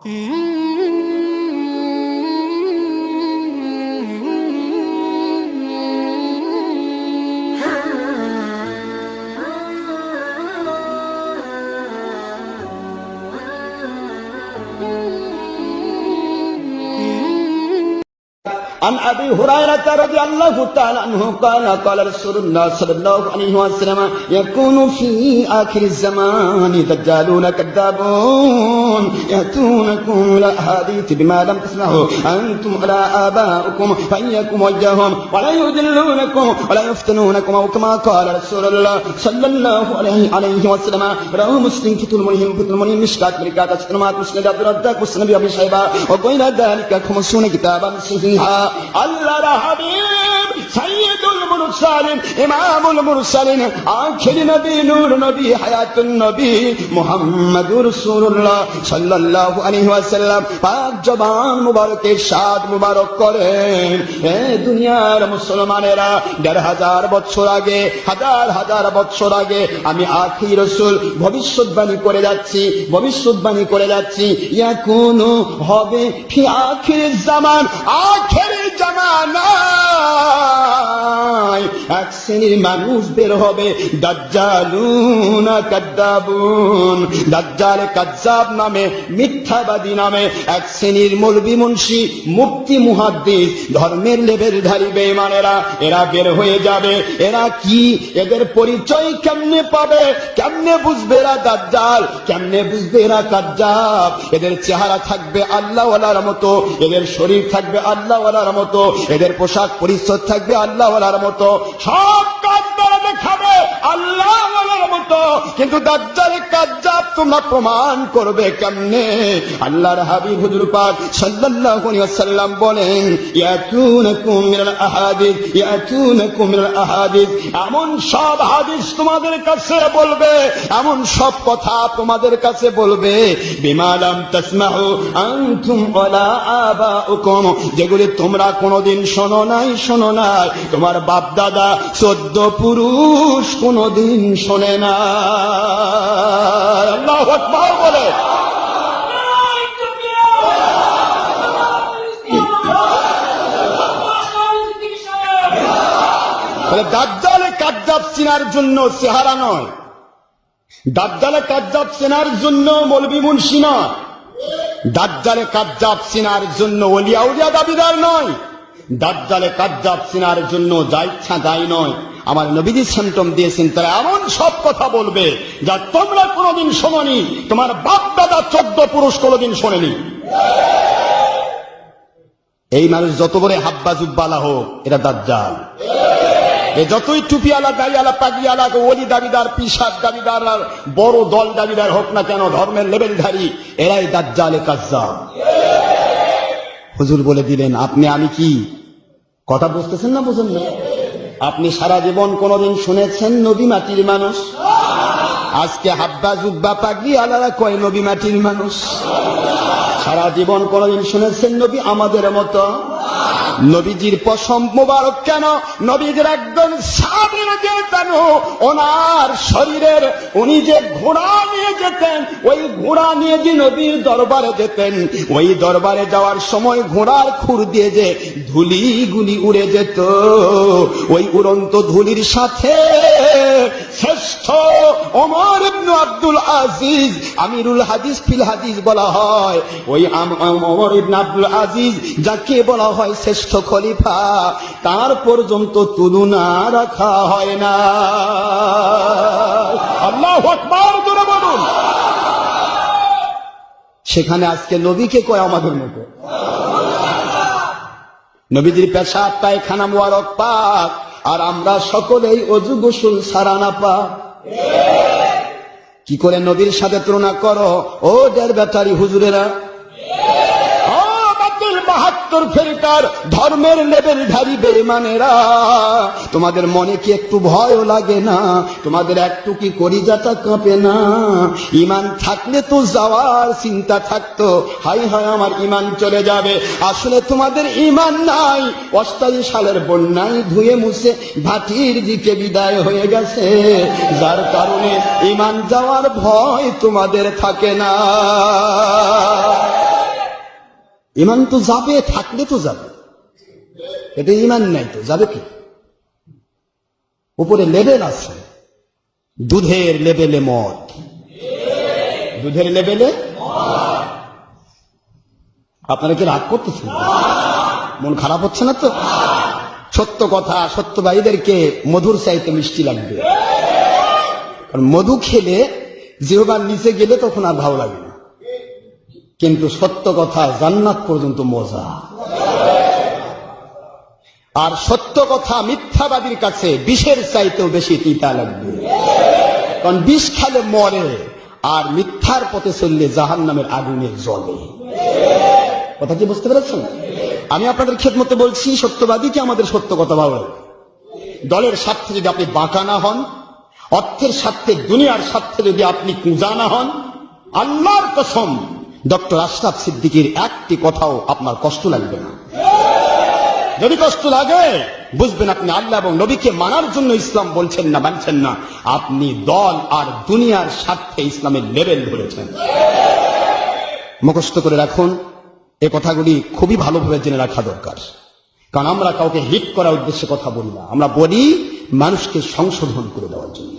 عن أبي هريرة رضي الله تعالى عنه قال قال رسول الله صلى الله عليه وسلم يكون في آخر الزمان دجالون كذابون يأتونكم الأحاديث بما لم تسمعوا أنتم ولا آباؤكم فإياكم وجههم ولا يضلونكم ولا يفتنونكم أو كما قال رسول الله صلى الله عليه وسلم رواه مسلم في الملهم مشكات بركات أشترمات مسند عبد الرزاق مسند أبي شيبة وغير ذلك 50 كتابا صحيحا আল্লাহর হাবিব সাইয়্যিদুল মুরসালিন ইমামুল মুরসালিন আখিরি নবী নূর নবী হায়াতুন নবী মুহাম্মদুর রাসূলুল্লাহ সাল্লাল্লাহু আলাইহি ওয়াসাল্লাম পাক জবান মুবারকে শাদ মুবারক করেন এ দুনিয়ার মুসলমানেরা ১৫০০ বছর আগে হাজার বছর আগে আমি আখির রাসূল ভবিষ্যৎবাণী করে যাচ্ছি ইয়াকুনু হবে ফি আখির জামান আখির জামানায় এক শ্রেণীর মানুষ বের হবে দাজ্জালুন কাযযাবুন দাজ্জাল কাযযাব নামে মিথ্যাবাদী নামে এক শ্রেণীর মৌলভী মুন্সি মুফতি মুহাদ্দিস ধর্মের লেবেলধারী বেঈমানেরা এরা বের হয়ে যাবে। এরা কি এদের পরিচয় কেমনে পাবে, কেমনে বুঝবে এরা দাজ্জাল, কেমনে বুঝবে এরা কাযযাব? এদের চেহারা থাকবে আল্লাহওয়ালার মতো, এদের শরীর থাকবে আল্লাহওয়ালার মতো, এদের পোশাক পরিচ্ছদ থাকবে আল্লাহওয়ালার মতো, সব কাজ তারা দেখাবে আল্লাহওয়ালার মতো, কিন্তু দাজ্জাল কাযযাব তোমরা প্রমাণ করবে কেমনে? আল্লাহর হাবিব হুজুর পাক সাল্লাল্লাহু আলাইহি ওয়াসাল্লাম বলেন ইয়াতুনাকুম মিনাল আহাদিস এমন সব হাদিস তোমাদের কাছে বলবে, এমন সব কথা তোমাদের কাছে বলবে বিমা লাম তাসমাউ আনতুম ওয়ালা আবাউকুম যেগুলি তোমরা কোনদিন শোনো নাই, তোমার বাপ দাদা 14 পুরুষ কোনদিন শোনে না। আল্লাহু আকবার বলে দাজ্জাল কাযযাব চিনার জন্য চেহারা নয়, দাজ্জাল কাযযাব চেনার জন্য মৌলভী মুন্সি নয়, দাজ্জাল কাযযাব চিনার জন্য ওলি আউলিয়া দাবিদার নয়, দাজ্জাল কাযযাব চিনার জন্য যা ইচ্ছা তাই নয়। আমার নবীজি সেন্টম দিয়েছেন তারা এমন সব কথা বলবে যা তোমরা কোনোদিন শোনোনি, তোমার বাপ দাদা 14 পুরুষ কোনোদিন শোনেনি। এই মানুষ যত বড় হাব্বা জুব্বালা হোক এরা দাজ্জাল, এ যতই টুপিওয়ালা দাড়িওয়ালা পাগড়িওয়ালা ওলি দাবিদার পিসাব দাবিদার আর বড় দল দাবিদার হোক না কেন, ধর্মের লেবেলধারী এরাই দাজ্জাল কাযযাব। হুজুর বলে দিলেন আপনি আমি কি কথা বুঝতেছেন না বুঝেন না? আপনি সারা জীবন কোনদিন শুনেছেন নবী মাটির মানুষ? আজকে হাব্বা জুব্বা পাগড়িওয়ালারা কয় নবী মাটির মানুষ। সারা জীবন কোনদিন শুনেছেন নবী আমাদের মতো? নবীজির পশম মোবারক কেন, নবীজির একজন সাহাবী রাদিয়াল্লাহু ওনার শরীরের উনি যে ঘোড়া নিয়ে যেতেন, ওই ঘোড়া নিয়ে যে নবীর দরবারে যেতেন, ওই দরবারে যাওয়ার সময় ঘোড়ার খুর দিয়ে যে ধুলিগুলি উড়ে যেত, ওই উড়ন্ত ধুলির সাথে শ্রেষ্ঠ ওমর ইবনে আব্দুল আজিজ আমিরুল হাদিস ফিল হাদিস বলা হয়, ওই ওমর ইবনে আব্দুল আজিজ যাকে বলা হয় শ্রেষ্ঠ খলিফা, তার পর্যন্ত তুলনা রাখা হয় না। আল্লাহু আকবার জোরে বলুন। সেখানে আজকে নবীকে কয় আমাদের মতো। নবীজির পেশাব পায়খানা মুবারক পাক, আর আমরা সকলেই অজু গোসল ছাড়া না পাক। কি করে নবীর সাথে তুলনা করো ও দের ব্যাটারি হুজুরেরা? ৭২ ফেরকার ধর্মের লেবেলধারী বেঈমানেরা, তোমাদের মনে কি একটু ভয়ও লাগে না? তোমাদের একটু কি কলিজাটা কাঁপে না? ঈমান থাকলে তো যাওয়ার চিন্তা থাকতো, হাই হায় আমার ঈমান চলে যাবে। আসলে তোমাদের ঈমান নাই, ৮৮ সালের বন্যায় ধুয়ে মুছে ভাটির দিকে বিদায় হয়ে গেছে, যার কারণে ঈমান যাওয়ার ভয় তোমাদের থাকে না। ইমান তো যাবে, থাকলে তো যাবে, এটা ইমান নাই তো যাবে কি? উপরে লেভেল আছে, দুধের লেভেলে মদ, দুধের লেভেলে। আপনারা কি রাগ করতেছেন? মন খারাপ হচ্ছে না তো? সত্য কথা, সত্যবাদীদেরকে মধুর চাইতে মিষ্টি লাগবে, কারণ মধু খেলে জিহ্বার নিচে গেলে তখন আর ভালো লাগে না, কিন্তু সত্য কথা জান্নাত পর্যন্ত মজা। আর সত্য কথা মিথ্যাবাদীর কাছে বিষের চাইতেও বেশি তিতা লাগবে, কারণ বিষ খেলে মরে, আর মিথ্যার পথে চললে জাহান্নামের আগুনে জ্বলে। কথা কি বুঝতে পেরেছেন? আমি আপনাদের খেদমতে বলছি, সত্যবাদীকে আমাদের সত্য কথা ভালো লাগে। দলের স্বার্থে যদি আপনি বাঁকা না হন, অর্থের স্বার্থে, দুনিয়ার স্বার্থে যদি আপনি কুঁজা না হন, আল্লাহর কসম ডক্টর আশরাফ সিদ্দিকীর একটি কথাও আপনার কষ্ট লাগবে না। যদি কষ্ট লাগে, বুঝবেন আপনি আল্লাহ এবং নবীকে মানার জন্য ইসলাম বলছেন না, মানছেন না, আপনি দল আর দুনিয়ার স্বার্থে ইসলামের লেভেল ধরেছেন। মুখস্থ করে রাখুন, এ কথাগুলি খুবই ভালোভাবে জেনে রাখা দরকার, কারণ আমরা কাউকে হিট করার উদ্দেশ্যে কথা বলি না, আমরা বলি মানুষকে সংশোধন করে দেওয়ার জন্য।